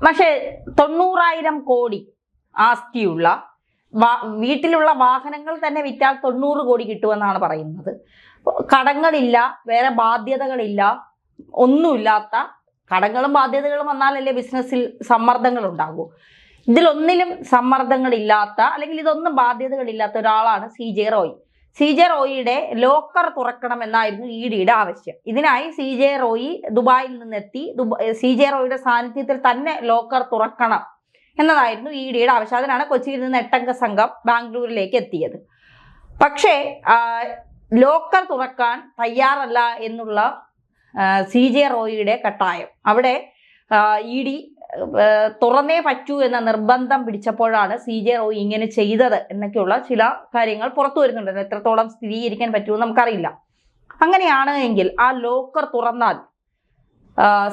പക്ഷേ 90,000 കോടി ആസ്തിയുള്ള വീട്ടിലുള്ള വാഹനങ്ങൾ തന്നെ വിറ്റാൽ 90 കോടി കിട്ടുമെന്നാണ് പറയുന്നത്. കടങ്ങളില്ല, വേറെ ബാധ്യതകളില്ല, ഒന്നുമില്ലാത്ത, കടങ്ങളും ബാധ്യതകളും വന്നാലല്ലേ ബിസിനസ്സിൽ സമ്മർദ്ദങ്ങൾ ഉണ്ടാകൂ. ഇതിലൊന്നിലും സമ്മർദ്ദങ്ങളില്ലാത്ത, അല്ലെങ്കിൽ ഇതൊന്നും ബാധ്യതകളില്ലാത്ത ഒരാളാണ് CJ റോയ്. CJ റോയിയുടെ ലോക്കർ തുറക്കണമെന്നായിരുന്നു EDയുടെ ആവശ്യം. ഇതിനായി CJ റോയി ദുബായിൽ നിന്നെത്തി. CJ റോയിയുടെ സാന്നിധ്യത്തിൽ തന്നെ ലോക്കർ തുറക്കണം എന്നതായിരുന്നു EDയുടെ ആവശ്യം. അതിനാണ് കൊച്ചിയിൽ നിന്ന് 8 അംഗ സംഘം ബാംഗ്ലൂരിലേക്ക് എത്തിയത്. പക്ഷേ ലോക്കർ തുറക്കാൻ തയ്യാറല്ല എന്നുള്ള CJ റോയിയുടെ കട്ടായം. അവിടെ ED തുറന്നേ പറ്റൂ എന്ന നിർബന്ധം പിടിച്ചപ്പോഴാണ് CJ റോയി ഇങ്ങനെ ചെയ്തത് എന്നൊക്കെയുള്ള ചില കാര്യങ്ങൾ പുറത്തു വരുന്നുണ്ട്. എത്രത്തോളം സ്ഥിരീകരിക്കാൻ പറ്റുമെന്ന് നമുക്കറിയില്ല. അങ്ങനെയാണ് എങ്കിൽ ആ ലോക്കർ തുറന്നാൽ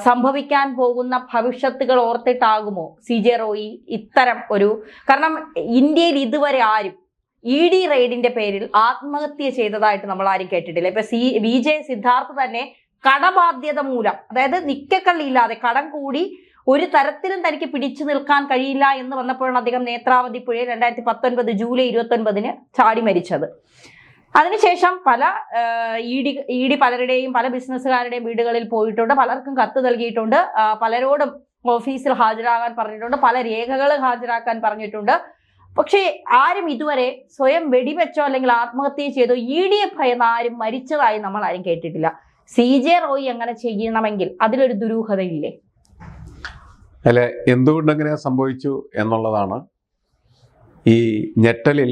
സംഭവിക്കാൻ പോകുന്ന ഭവിഷ്യത്തുകൾ ഓർത്തിട്ടാകുമോ CJ റോയി ഇത്തരം ഒരു, കാരണം ഇന്ത്യയിൽ ഇതുവരെ ആരും ED റെയ്ഡിന്റെ പേരിൽ ആത്മഹത്യ ചെയ്തതായിട്ട് നമ്മൾ ആരും കേട്ടിട്ടില്ല. ഇപ്പൊ VJ സിദ്ധാർത്ഥ് തന്നെ കടബാധ്യത മൂലം, അതായത് നിക്കക്കള്ളിയില്ലാതെ കടം കൂടി ഒരു തരത്തിലും തനിക്ക് പിടിച്ചു നിൽക്കാൻ കഴിയില്ല എന്ന് വന്നപ്പോഴാണ് അദ്ദേഹം നേത്രാവതി പുഴയിൽ 2019 ജൂലൈ 29 ചാടി മരിച്ചത്. അതിനുശേഷം പല ED പലരുടെയും പല ബിസിനസ്സുകാരുടെയും വീടുകളിൽ പോയിട്ടുണ്ട്, പലർക്കും കത്ത് നൽകിയിട്ടുണ്ട്, പലരോടും ഓഫീസിൽ ഹാജരാകാൻ പറഞ്ഞിട്ടുണ്ട്, പല രേഖകൾ ഹാജരാക്കാൻ പറഞ്ഞിട്ടുണ്ട്. പക്ഷേ ആരും ഇതുവരെ സ്വയം വെടിവെച്ചോ അല്ലെങ്കിൽ ആത്മഹത്യ ചെയ്തോ EDയെ ഭയന്ന് ആരും മരിച്ചതായി നമ്മൾ ആരും കേട്ടിട്ടില്ല. CJ റോയി അങ്ങനെ ചെയ്യണമെങ്കിൽ അതിലൊരു ദുരൂഹതയില്ലേ? അല്ലെ, എന്തുകൊണ്ടങ്ങനെ സംഭവിച്ചു എന്നുള്ളതാണ് ഈ ഞെട്ടലിൽ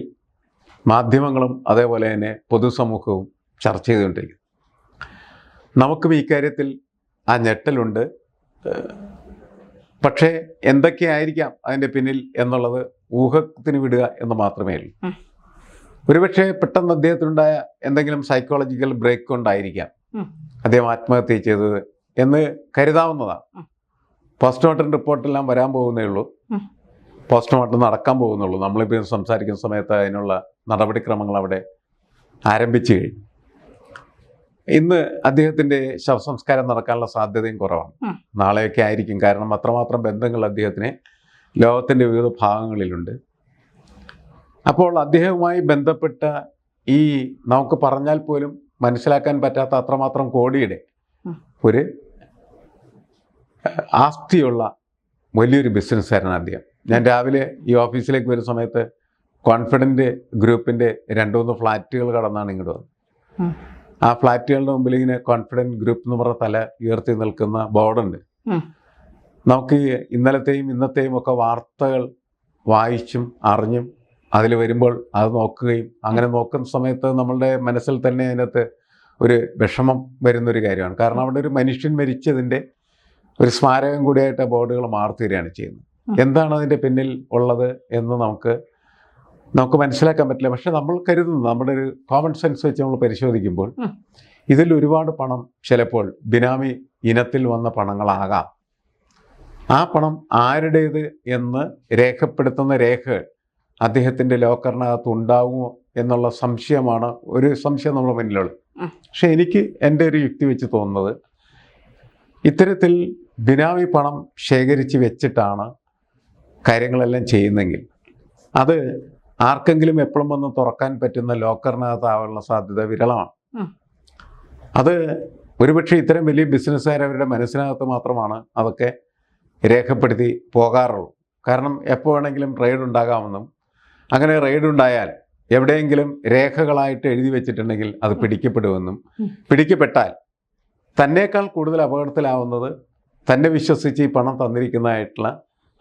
മാധ്യമങ്ങളും അതേപോലെ തന്നെ പൊതുസമൂഹവും ചർച്ച ചെയ്തുകൊണ്ടിരിക്കുന്നത്. നമുക്കും ഈ കാര്യത്തിൽ ആ ഞെട്ടലുണ്ട്. പക്ഷേ എന്തൊക്കെയായിരിക്കാം അതിൻ്റെ പിന്നിൽ എന്നുള്ളത് ഊഹത്തിന് വിടുക എന്ന് മാത്രമേ ഉള്ളൂ. ഒരുപക്ഷെ പെട്ടെന്ന് അദ്ദേഹത്തിനുണ്ടായ എന്തെങ്കിലും സൈക്കോളജിക്കൽ ബ്രേക്ക് കൊണ്ടായിരിക്കാം അദ്ദേഹം ആത്മഹത്യ ചെയ്തത് എന്ന് കരുതാവുന്നതാണ്. പോസ്റ്റ്മോർട്ടം റിപ്പോർട്ടെല്ലാം വരാൻ പോകുന്നേ ഉള്ളൂ, പോസ്റ്റ്മോർട്ടം നടക്കാൻ പോകുന്നുള്ളൂ. നമ്മളിപ്പോൾ സംസാരിക്കുന്ന സമയത്ത് അതിനുള്ള നടപടിക്രമങ്ങൾ അവിടെ ആരംഭിച്ചു കഴിഞ്ഞു. ഇന്ന് അദ്ദേഹത്തിൻ്റെ ശവസംസ്കാരം നടക്കാനുള്ള സാധ്യതയും കുറവാണ്. നാളെയൊക്കെ ആയിരിക്കും. കാരണം അത്രമാത്രം ബന്ധങ്ങൾ അദ്ദേഹത്തിന് ലോകത്തിൻ്റെ വിവിധ ഭാഗങ്ങളിലുണ്ട്. അപ്പോൾ അദ്ദേഹവുമായി ബന്ധപ്പെട്ട ഈ നമുക്ക് പറഞ്ഞാൽ പോലും മനസ്സിലാക്കാൻ പറ്റാത്ത അത്രമാത്രം കോടിയുടെ ഒരു ആസ്തിയുള്ള വലിയൊരു ബിസിനസ്സുകാരനാണ് അദ്ദേഹം. ഞാൻ രാവിലെ ഈ ഓഫീസിലേക്ക് വരുന്ന സമയത്ത് കോൺഫിഡൻറ്റ് ഗ്രൂപ്പിൻ്റെ 2-3 ഫ്ലാറ്റുകൾ കടന്നാണ് ഇങ്ങോട്ട് വന്നത്. ആ ഫ്ലാറ്റുകളുടെ മുമ്പിൽ ഇങ്ങനെ കോൺഫിഡൻറ്റ് ഗ്രൂപ്പ് എന്ന് പറഞ്ഞ തല ഉയർത്തി നിൽക്കുന്ന ബോർഡുണ്ട്. നമുക്ക് ഇന്നലത്തെയും ഇന്നത്തെയും ഒക്കെ വാർത്തകൾ വായിച്ചും അറിഞ്ഞും അതിൽ വരുമ്പോൾ അത് നോക്കുകയും അങ്ങനെ നോക്കുന്ന സമയത്ത് നമ്മളുടെ മനസ്സിൽ തന്നെ അതിനകത്ത് ഒരു വിഷമം വരുന്നൊരു കാര്യമാണ്. കാരണം അവിടെ ഒരു മനുഷ്യൻ മരിച്ചതിൻ്റെ ഒരു സ്മാരകം കൂടിയായിട്ട് ബോർഡുകൾ മാറുകയാണ് ചെയ്യുന്നത്. എന്താണ് അതിൻ്റെ പിന്നിൽ ഉള്ളത് എന്ന് നമുക്ക് മനസ്സിലാക്കാൻ പറ്റില്ല. പക്ഷെ നമ്മൾ കരുതുന്നു, നമ്മുടെ ഒരു കോമൺ സെൻസ് വെച്ച് നമ്മൾ പരിശോധിക്കുമ്പോൾ ഇതിൽ ഒരുപാട് പണം ചിലപ്പോൾ ബിനാമി ഇനത്തിൽ വന്ന പണങ്ങളാകാം. ആ പണം ആരുടേത് എന്ന് രേഖപ്പെടുത്തുന്ന രേഖകൾ അദ്ദേഹത്തിൻ്റെ ലോക്കറിനകത്ത് ഉണ്ടാകുമോ എന്നുള്ള സംശയമാണ്, ഒരു സംശയം നമ്മുടെ മുന്നിലുള്ളത്. പക്ഷെ എനിക്ക് എൻ്റെ ഒരു യുക്തി വെച്ച് തോന്നുന്നത്, ഇത്തരത്തിൽ ബിനാമി പണം ശേഖരിച്ച് വെച്ചിട്ടാണ് കാര്യങ്ങളെല്ലാം ചെയ്യുന്നെങ്കിൽ അത് ആർക്കെങ്കിലും എപ്പോഴും വന്ന് തുറക്കാൻ പറ്റുന്ന ലോക്കറിനകത്താവാനുള്ള സാധ്യത വിരളമാണ്. അത് ഒരുപക്ഷെ ഇത്തരം വലിയ ബിസിനസ്സുകാർ അവരുടെ മനസ്സിനകത്ത് മാത്രമാണ് അതൊക്കെ രേഖപ്പെടുത്തി പോകാറുള്ളൂ. കാരണം എപ്പോൾ വേണമെങ്കിലും റെയ്ഡ് ഉണ്ടാകാമെന്നും, അങ്ങനെ റെയ്ഡ് ഉണ്ടായാൽ എവിടെയെങ്കിലും രേഖകളായിട്ട് എഴുതി വെച്ചിട്ടുണ്ടെങ്കിൽ അത് പിടിക്കപ്പെടുമെന്നും, പിടിക്കപ്പെട്ടാൽ തന്നേക്കാൾ കൂടുതൽ അപകടത്തിലാവുന്നത് തന്നെ വിശ്വസിച്ച് ഈ പണം തന്നിരിക്കുന്നതായിട്ടുള്ള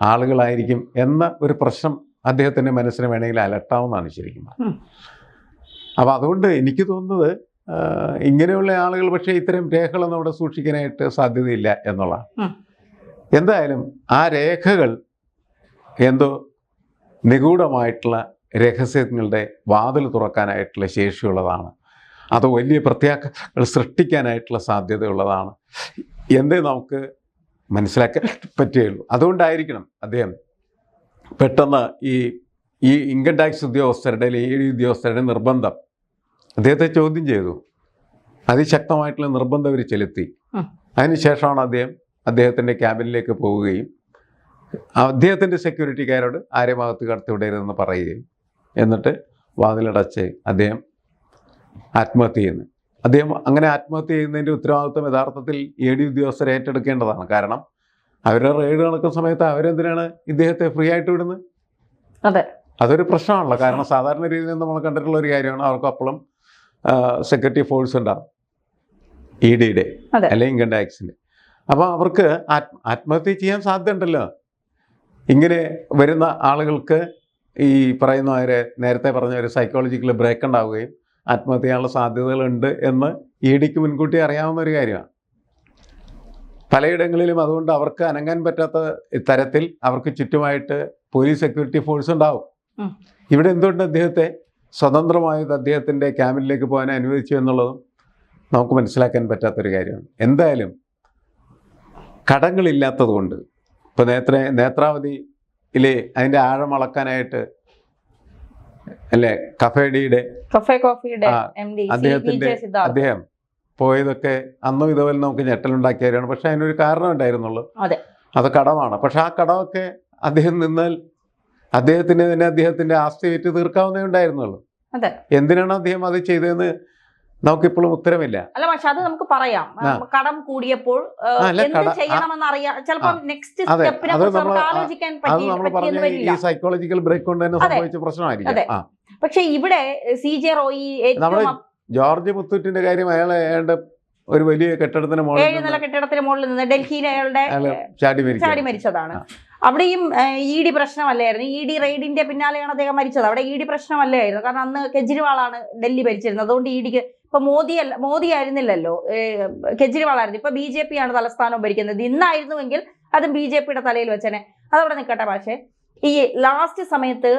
ആളുകളായിരിക്കും എന്ന ഒരു പ്രശ്നം അദ്ദേഹത്തിൻ്റെ മനസ്സിന് വേണമെങ്കിൽ അലട്ടാവുന്നതാണ് ശരിക്കും. അപ്പോൾ അതുകൊണ്ട് എനിക്ക് തോന്നുന്നത് ഇങ്ങനെയുള്ള ആളുകൾ പക്ഷേ ഇത്തരം രേഖകളൊന്നും അവിടെ സൂക്ഷിക്കാനായിട്ട് സാധ്യതയില്ല എന്നുള്ളതാണ്. എന്തായാലും ആ രേഖകൾ എന്തോ നിഗൂഢമായിട്ടുള്ള രഹസ്യങ്ങളുടെ വാതിൽ തുറക്കാനായിട്ടുള്ള ശേഷിയുള്ളതാണ്. അത് വലിയ പ്രത്യാഘാതങ്ങൾ സൃഷ്ടിക്കാനായിട്ടുള്ള സാധ്യതയുള്ളതാണ് എന്നേ നമുക്ക് മനസ്സിലാക്കാൻ പറ്റുകയുള്ളൂ. അതുകൊണ്ടായിരിക്കണം അദ്ദേഹം പെട്ടെന്ന് ഈ ഇൻകം ടാക്സ് ഉദ്യോഗസ്ഥരുടെ, ED ഉദ്യോഗസ്ഥരുടെ നിർബന്ധം അദ്ദേഹത്തെ ചോദ്യം ചെയ്തു. അതിശക്തമായിട്ടുള്ള നിർബന്ധം അവർ ചെലുത്തി. അതിനുശേഷമാണ് അദ്ദേഹത്തിൻ്റെ ക്യാബിനിലേക്ക് പോവുകയും അദ്ദേഹത്തിൻ്റെ സെക്യൂരിറ്റിക്കാരോട് ആരെയും അകത്ത് കടത്തിവിടരുതെന്ന് പറയുകയും എന്നിട്ട് വാതിലടച്ച് അദ്ദേഹം ആത്മഹത്യ ചെയ്യുന്നു. അദ്ദേഹം അങ്ങനെ ആത്മഹത്യ ചെയ്യുന്നതിൻ്റെ ഉത്തരവാദിത്വം യഥാർത്ഥത്തിൽ ED ഉദ്യോഗസ്ഥർ ഏറ്റെടുക്കേണ്ടതാണ്. കാരണം അവരുടെ റെയ്ഡ് നടക്കുന്ന സമയത്ത് അവരെന്തിനാണ് ഇദ്ദേഹത്തെ ഫ്രീ ആയിട്ട് വിടുന്നത്? അതെ, അതൊരു പ്രശ്നമാണല്ലോ. കാരണം സാധാരണ രീതിയിൽ നമ്മൾ കണ്ടിട്ടുള്ള ഒരു കാര്യമാണ്, അവർക്ക് അപ്പോഴും സെക്യൂരിറ്റി ഫോഴ്സ് ഉണ്ടാകും EDയുടെ അല്ലെങ്കിൽ ഇൻകം ടാക്സിൻ്റെ. അപ്പോൾ അവർക്ക് ആത്മഹത്യ ചെയ്യാൻ സാധ്യതയുണ്ടല്ലോ. ഇങ്ങനെ വരുന്ന ആളുകൾക്ക് ഈ പറയുന്നവരെ നേരത്തെ പറഞ്ഞ ഒരു സൈക്കോളജിക്കൽ ബ്രേക്ക് ഉണ്ടാവുകയും ആത്മഹത്യ ചെയ്യാനുള്ള സാധ്യതകളുണ്ട് എന്ന് EDക്ക് മുൻകൂട്ടി അറിയാവുന്ന ഒരു കാര്യമാണ്. പലയിടങ്ങളിലും അതുകൊണ്ട് അവർക്ക് അനങ്ങാൻ പറ്റാത്ത തരത്തിൽ അവർക്ക് ചുറ്റുമായിട്ട് പോലീസ് സെക്യൂരിറ്റി ഫോഴ്സ് ഉണ്ടാവും. ഇവിടെ എന്തുകൊണ്ട് അദ്ദേഹത്തെ സ്വതന്ത്രമായത് അദ്ദേഹത്തിൻ്റെ ക്യാമ്പിലേക്ക് പോകാൻ അനുവദിച്ചു എന്നുള്ളതും നമുക്ക് മനസ്സിലാക്കാൻ പറ്റാത്തൊരു കാര്യമാണ്. എന്തായാലും കടങ്ങളില്ലാത്തത് കൊണ്ട് ഇപ്പോൾ നേത്രാവതിയിലെ അതിൻ്റെ ആഴം അളക്കാനായിട്ട് അല്ലേ കഫേ കോഫിയുടെ അദ്ദേഹം പോയതൊക്കെ അന്നും ഇതുപോലെ നമുക്ക് ഞെട്ടലുണ്ടാക്കിയവരാണ്. പക്ഷെ അതിനൊരു കാരണം ഉണ്ടായിരുന്നുള്ളൂ, അത് കടമാണ്. പക്ഷെ ആ കടമൊക്കെ അദ്ദേഹം നിന്നാൽ അദ്ദേഹത്തിന് തന്നെ അദ്ദേഹത്തിന്റെ ആസ്തി വിറ്റ് തീർക്കാവുന്നേ ഉണ്ടായിരുന്നുള്ളൂ. എന്തിനാണ് അദ്ദേഹം അത് ചെയ്തതെന്ന് നമുക്കിപ്പോഴും ഉത്തരമില്ല. അല്ല, പക്ഷെ അത് നമുക്ക് പറയാം. കടം കൂടിയപ്പോൾ ഈ സൈക്കോളജിക്കൽ ബ്രേക്ക് കൊണ്ട് തന്നെ സംഭവിച്ച പ്രശ്നമായിരിക്കും. പക്ഷെ ഇവിടെ CJ റോയി നമ്മുടെ ജോർജ് മുത്തൂറ്റിന്റെ കാര്യം, അയാളുടെ ഒരു വലിയ കെട്ടിടത്തിന് മുകളിൽ നിന്ന് ഡൽഹിയിൽ അയാളുടെ ചാടി മരിച്ചതാണ്. അവിടെയും ED പ്രശ്നമല്ലായിരുന്നു. ED റെയ്ഡിന്റെ പിന്നാലെയാണ് അദ്ദേഹം മരിച്ചത്. അവിടെ ED പ്രശ്നമല്ലായിരുന്നു. കാരണം അന്ന് കെജ്രിവാളാണ് ഡൽഹി ഭരിച്ചിരുന്നത്. അതുകൊണ്ട് EDക്ക് ഇപ്പൊ മോദി ആയിരുന്നില്ലല്ലോ, കെജ്രിവാളായിരുന്നു. ഇപ്പൊ BJP ആണ് തലസ്ഥാനം ഭരിക്കുന്നത്. ഇന്നായിരുന്നുവെങ്കിൽ അതും BJPയുടെ തലയിൽ വെച്ചേനെ. അതവിടെ നിൽക്കട്ടെ. പക്ഷേ ഈ ലാസ്റ്റ് സമയത്ത്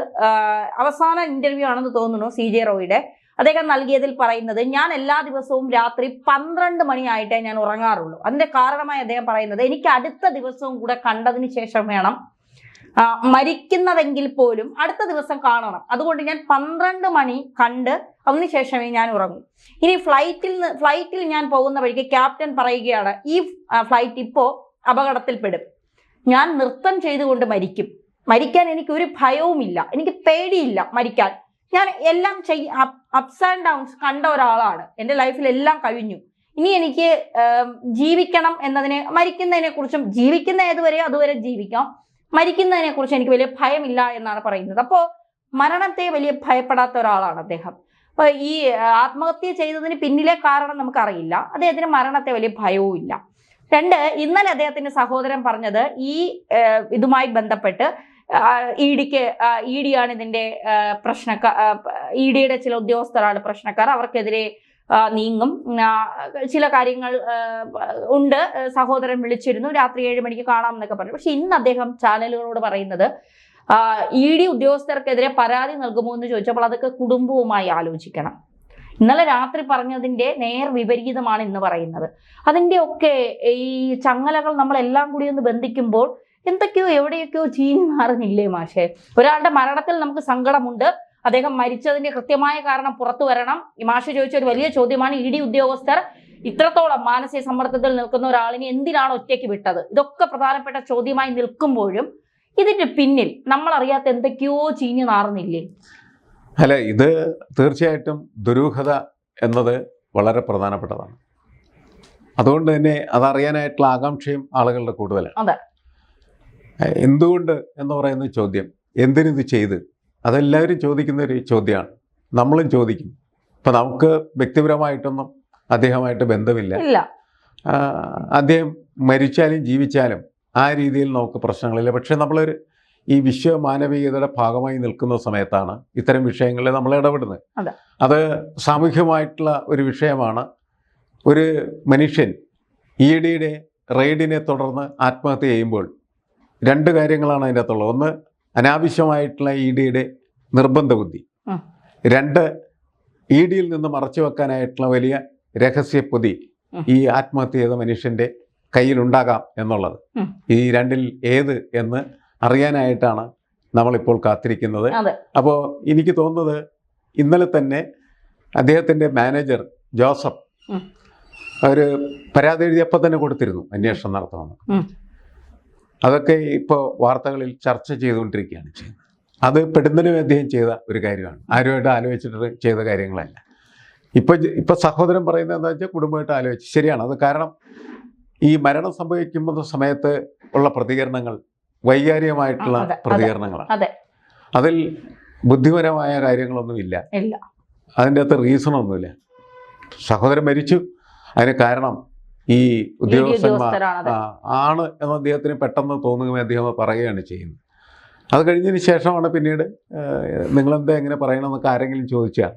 അവസാന ഇന്റർവ്യൂ ആണെന്ന് തോന്നുന്നു CJ റോയിയുടെ, അദ്ദേഹം നൽകിയതിൽ പറയുന്നത്, ഞാൻ എല്ലാ ദിവസവും രാത്രി 12 മണിയായിട്ടേ ഞാൻ ഉറങ്ങാറുള്ളൂ. അതിന്റെ കാരണമായി അദ്ദേഹം പറയുന്നത്, എനിക്ക് അടുത്ത ദിവസവും കൂടെ കണ്ടതിന് ശേഷം വേണം മരിക്കുന്നതെങ്കിൽ പോലും അടുത്ത ദിവസം കാണണം. അതുകൊണ്ട് ഞാൻ 12 മണി കണ്ട് അതിനുശേഷമേ ഞാൻ ഉറങ്ങൂ. ഇനി ഫ്ലൈറ്റിൽ ഞാൻ പോകുന്ന വഴിക്ക് ക്യാപ്റ്റൻ പറയുകയാണ്, ഈ ഫ്ലൈറ്റ് ഇപ്പോൾ അപകടത്തിൽപ്പെടും, ഞാൻ നൃത്തം ചെയ്തുകൊണ്ട് മരിക്കാൻ എനിക്ക് ഒരു ഭയവുമില്ല, എനിക്ക് പേടിയില്ല മരിക്കാൻ. ഞാൻ എല്ലാം അപ്സ് ആൻഡ് ഡൗൺസ് കണ്ട ഒരാളാണ്. എൻ്റെ ലൈഫിൽ എല്ലാം കഴിഞ്ഞു. ഇനി എനിക്ക് ജീവിക്കണം എന്നതിനെ, മരിക്കുന്നതിനെ കുറിച്ചും, ജീവിക്കുന്ന ഏതുവരെ അതുവരെ ജീവിക്കാം, മരിക്കുന്നതിനെ കുറിച്ച് എനിക്ക് വലിയ ഭയമില്ല എന്നാണ് പറയുന്നത്. അപ്പോൾ മരണത്തെ വലിയ ഭയപ്പെടാത്ത ഒരാളാണ് അദ്ദേഹം. അപ്പോൾ ഈ ആത്മഹത്യ ചെയ്തതിന് പിന്നിലെ കാരണം നമുക്കറിയില്ല. അദ്ദേഹത്തിന് മരണത്തെ വലിയ ഭയവും ഇല്ല. ഇന്നലെ അദ്ദേഹത്തിന്റെ സഹോദരൻ പറഞ്ഞത്, ഈ ഇതുമായി ബന്ധപ്പെട്ട് ED ആണ് ഇതിന്റെ EDയുടെ ചില ഉദ്യോഗസ്ഥരാണ് പ്രശ്നക്കാർ, അവർക്കെതിരെ നീങ്ങും, ചില കാര്യങ്ങൾ ഉണ്ട്, സഹോദരൻ വിളിച്ചിരുന്നു, രാത്രി 7 മണിക്ക് കാണാം എന്നൊക്കെ പറഞ്ഞു. പക്ഷെ ഇന്ന് അദ്ദേഹം ചാനലുകളോട് പറയുന്നത്, ED ഉദ്യോഗസ്ഥർക്കെതിരെ പരാതി നൽകുമോ എന്ന് ചോദിച്ചപ്പോൾ അതൊക്കെ കുടുംബവുമായി ആലോചിക്കണം. ഇന്നലെ രാത്രി പറഞ്ഞതിന്റെ നേർ വിപരീതമാണ് ഇന്ന് പറയുന്നത്. അതിന്റെ ഒക്കെ ഈ ചങ്ങലകൾ നമ്മളെല്ലാം കൂടി ഒന്ന് ബന്ധിക്കുമ്പോൾ എന്തൊക്കെയോ എവിടെയൊക്കെയോ ചീഞ്ഞു മാറുന്നില്ലേ മാഷേ? ഒരാളുടെ മരണത്തിൽ നമുക്ക് സങ്കടമുണ്ട്, അദ്ദേഹം മരിച്ചതിന്റെ കൃത്യമായ കാരണം പുറത്തു വരണം. ഈ മാഷ് ചോദിച്ച ഒരു വലിയ ചോദ്യമാണ്, ED ഉദ്യോഗസ്ഥർ ഇത്രത്തോളം മാനസിക സമ്മർദ്ദത്തിൽ നിൽക്കുന്ന ഒരാളിനെ എന്തിനാണ് ഒറ്റയ്ക്ക് വിട്ടത്? ഇതൊക്കെ പ്രധാനപ്പെട്ട ചോദ്യമായി നിൽക്കുമ്പോഴും ഇതിന്റെ പിന്നിൽ നമ്മൾ അറിയാത്ത എന്തൊക്കെയോ ചീഞ്ഞു നാറുന്നില്ലേ? അല്ല, ഇത് തീർച്ചയായിട്ടും ദുരൂഹത എന്നത് വളരെ പ്രധാനപ്പെട്ടതാണ്. അതുകൊണ്ട് തന്നെ അതറിയാനായിട്ടുള്ള ആകാംക്ഷയും ആളുകളുടെ കൂടുതലാണ്. എന്തുകൊണ്ട് എന്ന് പറയുന്ന ചോദ്യം, എന്തിനിത് ചെയ്ത്, അതെല്ലാവരും ചോദിക്കുന്ന ഒരു ചോദ്യമാണ്, നമ്മളും ചോദിക്കും. ഇപ്പം നമുക്ക് വ്യക്തിപരമായിട്ടൊന്നും അദ്ദേഹമായിട്ട് ബന്ധമില്ല. അദ്ദേഹം മരിച്ചാലും ജീവിച്ചാലും ആ രീതിയിൽ നമുക്ക് പ്രശ്നങ്ങളില്ല. പക്ഷെ നമ്മളൊരു ഈ വിശ്വമാനവികതയുടെ ഭാഗമായി നിൽക്കുന്ന സമയത്താണ് ഇത്തരം വിഷയങ്ങളിൽ നമ്മൾ ഇടപെടുന്നത്. അത് സാമൂഹ്യമായിട്ടുള്ള ഒരു വിഷയമാണ്. ഒരു മനുഷ്യൻ EDയുടെ റെയ്ഡിനെ തുടർന്ന് ആത്മഹത്യ ചെയ്യുമ്പോൾ 2 കാര്യങ്ങളാണ് അതിൻ്റെ അകത്തുള്ളത്. ഒന്ന്, അനാവശ്യമായിട്ടുള്ള EDയുടെ നിർബന്ധ ബുദ്ധി. 2, EDയിൽ നിന്ന് മറച്ചു വെക്കാനായിട്ടുള്ള വലിയ രഹസ്യപ്പൊതി ഈ ആത്മഹത്യ ചെയ്ത മനുഷ്യൻ്റെ കയ്യിലുണ്ടാകാം എന്നുള്ളത്. ഈ 2ൽ ഏത് എന്ന് അറിയാനായിട്ടാണ് നമ്മളിപ്പോൾ കാത്തിരിക്കുന്നത്. അപ്പോൾ എനിക്ക് തോന്നുന്നത്, ഇന്നലെ തന്നെ അദ്ദേഹത്തിൻ്റെ മാനേജർ ജോസഫ് ഒരു പരാതി എഴുതിയപ്പോൾ തന്നെ കൊടുത്തിരുന്നു അന്വേഷണം നടത്തണമെന്ന്. അതൊക്കെ ഇപ്പോൾ വാർത്തകളിൽ ചർച്ച ചെയ്തുകൊണ്ടിരിക്കുകയാണ് ചെയ്യുന്നത്. അത് പെടുന്നതിനും അദ്ദേഹം ചെയ്ത ഒരു കാര്യമാണ്, ആരുമായിട്ട് ആലോചിച്ചിട്ട് ചെയ്ത കാര്യങ്ങളല്ല. ഇപ്പം സഹോദരൻ പറയുന്നത് എന്താ വെച്ചാൽ കുടുംബമായിട്ട് ആലോചിച്ച് ശരിയാണ്. അത് കാരണം ഈ മരണം സംഭവിക്കുന്ന സമയത്ത് ഉള്ള പ്രതികരണങ്ങൾ വൈകാരികമായിട്ടുള്ള പ്രതികരണങ്ങളാണ്. അതിൽ ബുദ്ധിപരമായ കാര്യങ്ങളൊന്നുമില്ല, അതിൻ്റെ അകത്ത് റീസണൊന്നുമില്ല. സഹോദരൻ മരിച്ചു, അതിന് കാരണം ഈ ഉദ്യോഗസ്ഥന്മാർ ആണ് എന്ന് അദ്ദേഹത്തിന് പെട്ടെന്ന് തോന്നുകയും അദ്ദേഹം പറയുകയാണ് ചെയ്യുന്നത്. അത് കഴിഞ്ഞതിന് ശേഷമാണ് പിന്നീട് നിങ്ങളെന്താ എങ്ങനെ പറയണമെന്നൊക്കെ ആരെങ്കിലും ചോദിച്ചാൽ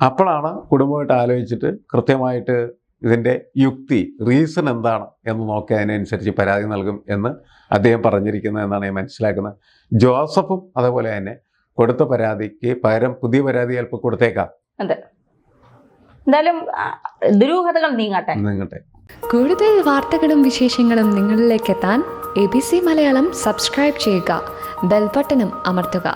അപ്പോഴാണ് കുടുംബമായിട്ട് ആലോചിച്ചിട്ട് കൃത്യമായിട്ട് ഇതിൻ്റെ യുക്തി റീസൺ എന്താണ് എന്ന് നോക്കി അതിനനുസരിച്ച് പരാതി നൽകും എന്ന് അദ്ദേഹം പറഞ്ഞിരിക്കുന്നത് എന്നാണ് ഞാൻ മനസ്സിലാക്കുന്നത്. ജോസഫും അതുപോലെ തന്നെ കൊടുത്ത പരാതിക്ക് പകരം പുതിയ പരാതി ചിലപ്പോൾ കൊടുത്തേക്കാം. എന്തായാലും ദുരൂഹതകൾ നീങ്ങട്ടെ. കൂടുതൽ വാർത്തകളും വിശേഷങ്ങളും നിങ്ങളിലേക്ക് എത്താൻ ABC മലയാളം സബ്സ്ക്രൈബ് ചെയ്യുക, ബെൽ ബട്ടണും അമർത്തുക.